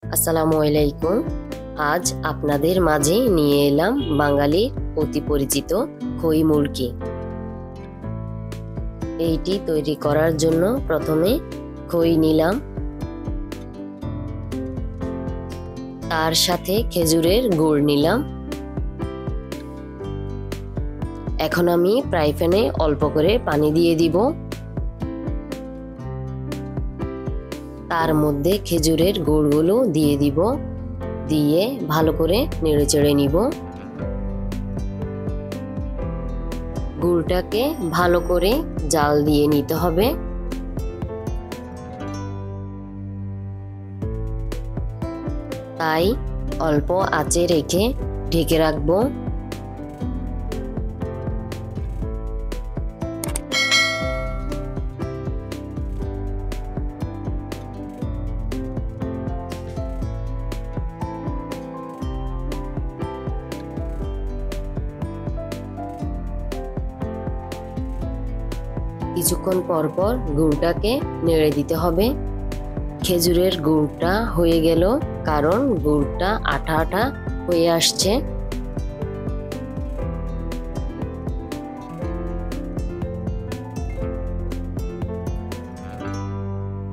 আসসালামু আলাইকুম। আজ আপনাদের মাঝে নিয়ে এলাম বাঙালির অতি পরিচিত খই মুরগি। এইটি তৈরি করার জন্য প্রথমে খই নিলাম, তার সাথে খেজুরের গুড় নিলাম। এখন আমি ফ্রাই প্যানে অল্প করে পানি দিয়ে দিব। তার মধ্যে খেজুরের গুড়গুলো দিয়ে দিব, দিয়ে ভালো করে নেড়েচেড়ে নিব। গুড়টাকে ভালো করে জাল দিয়ে নিতে হবে। তাই অল্প আঁচে রেখে ঢেকে রাখবো। কিছুক্ষণ পর পর গুড়টাকে নেড়ে দিতে হবে। খেজুরের গুড়টা হয়ে গেল, কারণ গুড়টা আঠা আঠা হয়ে আসছে।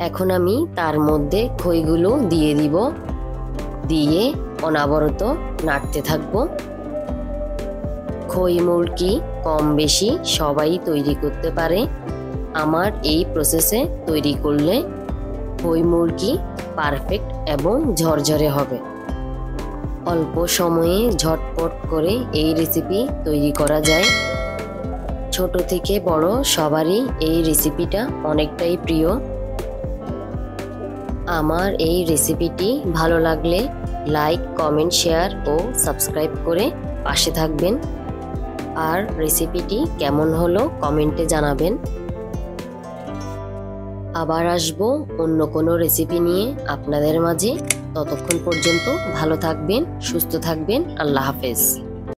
এখন আমি তার মধ্যে খইগুলো দিয়ে দিব, দিয়ে অনবরত নাড়তে থাকবো। খই মুরগি কম বেশি সবাই তৈরি করতে পারে। আমার এই প্রসেসে তৈরি করলে খই মুরগি পারফেক্ট এবং ঝরঝরে হবে। অল্প সময়ে ঝটপট করে এই রেসিপি তৈরি করা যায়। ছোট থেকে বড় সবারই এই রেসিপিটা অনেকটাই প্রিয়। আমার এই রেসিপিটি ভালো লাগলে লাইক, কমেন্ট, শেয়ার ও সাবস্ক্রাইব করে পাশে থাকবেন। আর রেসিপিটি কেমন হলো কমেন্টে জানাবেন। আবার আসবো অন্য কোনো রেসিপি নিয়ে আপনাদের মাঝে। ততক্ষণ পর্যন্ত ভালো থাকবেন, সুস্থ থাকবেন। আল্লাহ হাফেজ।